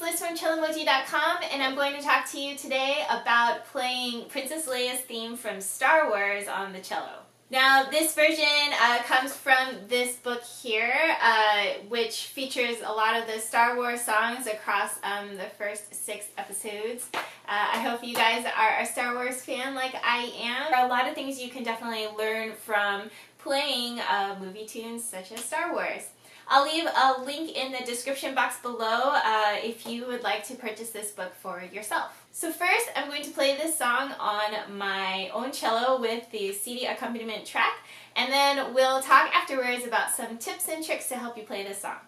is Liz from Cellomoji.com, and I'm going to talk to you today about playing Princess Leia's theme from Star Wars on the cello. Now, this version comes from this book here, which features a lot of the Star Wars songs across the first 6 episodes. I hope you guys are a Star Wars fan like I am. There are a lot of things you can definitely learn from playing movie tunes such as Star Wars. I'll leave a link in the description box below if you would like to purchase this book for yourself. So first, I'm going to play this song on my own cello with the CD accompaniment track, and then we'll talk afterwards about some tips and tricks to help you play this song.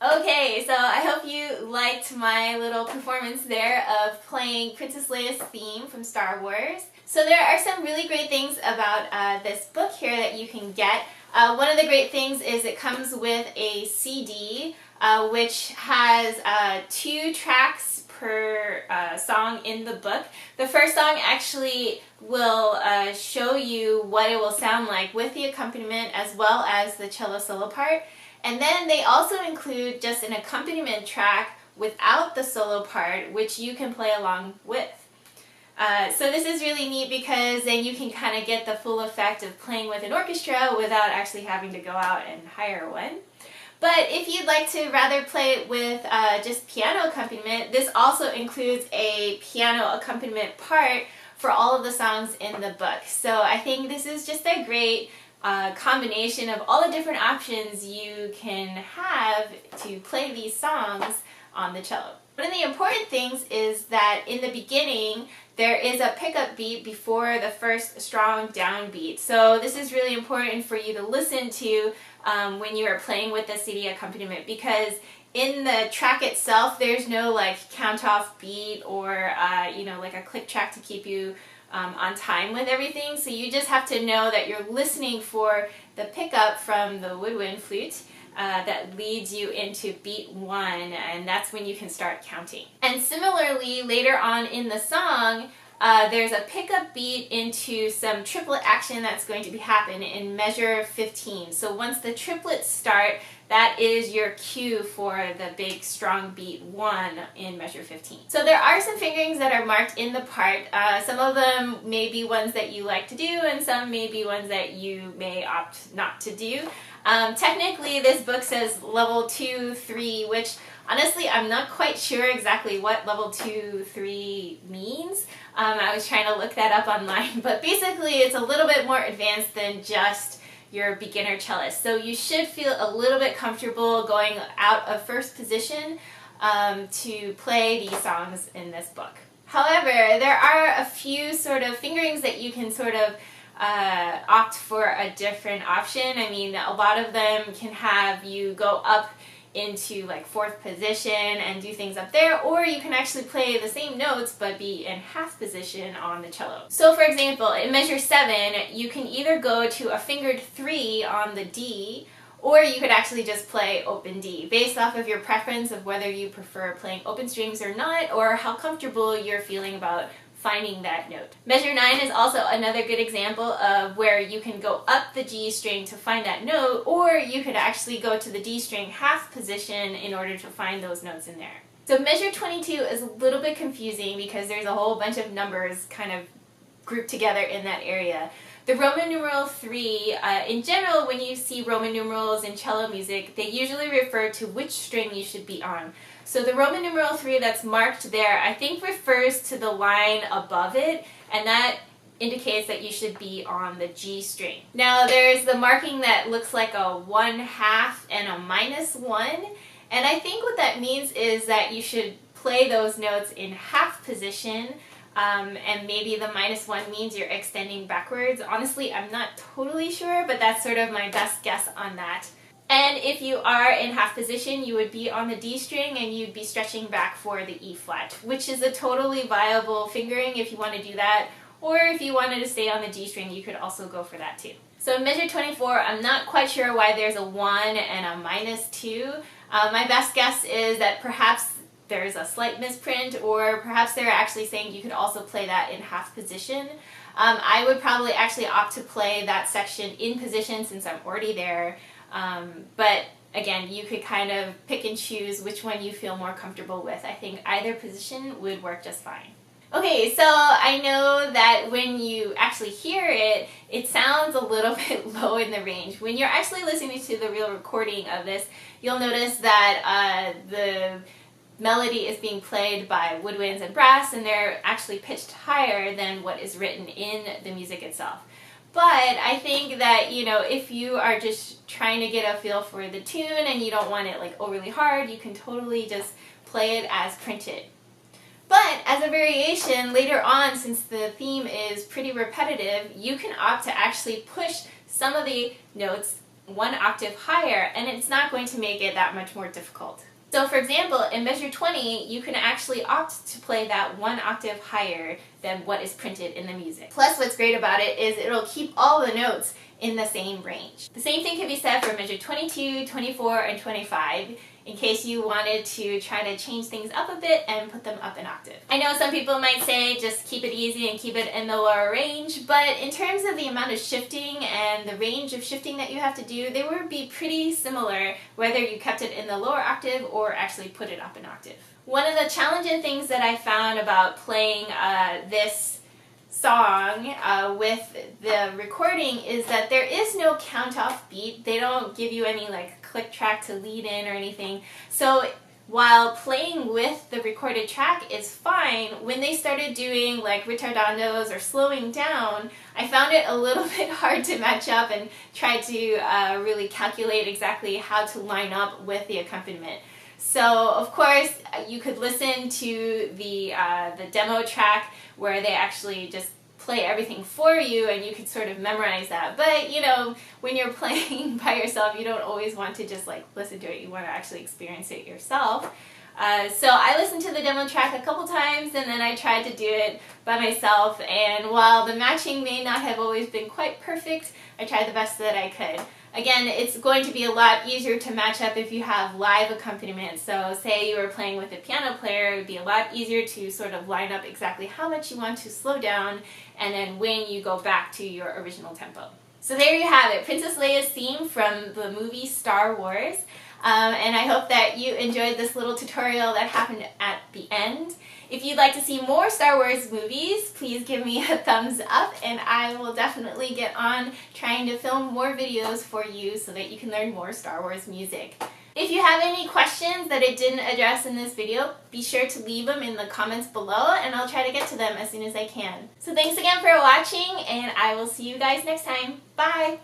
Okay, so I hope you liked my little performance there of playing Princess Leia's theme from Star Wars. So there are some really great things about this book here that you can get. One of the great things is it comes with a CD, which has 2 tracks per song in the book. The first song actually will show you what it will sound like with the accompaniment as well as the cello solo part. And then they also include just an accompaniment track without the solo part, which you can play along with. So this is really neat because then you can kind of get the full effect of playing with an orchestra without actually having to go out and hire one. But if you'd like to rather play it with just piano accompaniment, this also includes a piano accompaniment part for all of the songs in the book. So I think this is just a great combination of all the different options you can have to play these songs on the cello. One of the important things is that in the beginning there is a pickup beat before the first strong downbeat. So this is really important for you to listen to when you are playing with the CD accompaniment, because in the track itself there's no like count off beat or you know, like a click track to keep you on time with everything. So you just have to know that you're listening for the pickup from the woodwind flute that leads you into beat 1, and that's when you can start counting. And similarly, later on in the song, there's a pickup beat into some triplet action that's going to be happen in measure 15. So once the triplets start, that is your cue for the big strong beat 1 in measure 15. So there are some fingerings that are marked in the part. Some of them may be ones that you like to do, and some may be ones that you may opt not to do. Technically, this book says level 2, 3, which Honestly, I'm not quite sure exactly what level 2, 3 means. I was trying to look that up online, but basically it's a little bit more advanced than just your beginner cellist. So you should feel a little bit comfortable going out of first position to play these songs in this book. However, there are a few sort of fingerings that you can sort of opt for a different option. I mean, a lot of them can have you go up into like fourth position and do things up there, or you can actually play the same notes but be in half position on the cello. So for example, in measure 7, you can either go to a fingered 3 on the D, or you could actually just play open D, based off of your preference of whether you prefer playing open strings or not, or how comfortable you're feeling about finding that note. Measure 9 is also another good example of where you can go up the G string to find that note, or you could actually go to the D string half position in order to find those notes in there. So measure 22 is a little bit confusing because there's a whole bunch of numbers kind of grouped together in that area. The Roman numeral 3, in general, when you see Roman numerals in cello music, they usually refer to which string you should be on. So the Roman numeral 3 that's marked there, I think refers to the line above it, and that indicates that you should be on the G string. Now there's the marking that looks like a 1/2 and a -1, and I think what that means is that you should play those notes in half position, and maybe the -1 means you're extending backwards. Honestly, I'm not totally sure, but that's sort of my best guess on that. And if you are in half position, you would be on the D string and you'd be stretching back for the E flat, which is a totally viable fingering if you want to do that, or if you wanted to stay on the G string, you could also go for that too. So in measure 24, I'm not quite sure why there's a 1 and a -2. My best guess is that perhaps there's a slight misprint, or perhaps they're actually saying you could also play that in half position. I would probably actually opt to play that section in position since I'm already there. But again, you could kind of pick and choose which one you feel more comfortable with. I think either position would work just fine. Okay, so I know that when you actually hear it, it sounds a little bit low in the range. When you're actually listening to the real recording of this, you'll notice that the melody is being played by woodwinds and brass, and they're actually pitched higher than what is written in the music itself. But I think that, you know, if you are just trying to get a feel for the tune and you don't want it like overly hard, you can totally just play it as printed. But as a variation, later on, since the theme is pretty repetitive, you can opt to actually push some of the notes 1 octave higher, and it's not going to make it that much more difficult. So for example, in measure 20, you can actually opt to play that 1 octave higher than what is printed in the music. Plus, what's great about it is it'll keep all the notes in the same range. The same thing can be said for measure 22, 24, and 25, in case you wanted to try to change things up a bit and put them up an octave. I know some people might say just keep it easy and keep it in the lower range, but in terms of the amount of shifting and the range of shifting that you have to do, they would be pretty similar whether you kept it in the lower octave or actually put it up an octave. One of the challenging things that I found about playing this song with the recording is that there is no count-off beat. They don't give you any like click track to lead in or anything. So while playing with the recorded track is fine, when they started doing like retardandos or slowing down, I found it a little bit hard to match up and try to really calculate exactly how to line up with the accompaniment. So of course you could listen to the demo track where they actually just play everything for you and you could sort of memorize that. But you know, when you're playing by yourself, you don't always want to just like listen to it, you want to actually experience it yourself. So I listened to the demo track a couple times and then I tried to do it by myself, and while the matching may not have always been quite perfect, I tried the best that I could. Again, it's going to be a lot easier to match up if you have live accompaniment. So say you were playing with a piano player, it would be a lot easier to sort of line up exactly how much you want to slow down and then when you go back to your original tempo. So there you have it, Princess Leia's theme from the movie Star Wars. And I hope that you enjoyed this little tutorial that happened at the end. If you'd like to see more Star Wars movies, please give me a thumbs up and I will definitely get on trying to film more videos for you so that you can learn more Star Wars music. If you have any questions that I didn't address in this video, be sure to leave them in the comments below and I'll try to get to them as soon as I can. So thanks again for watching and I will see you guys next time. Bye!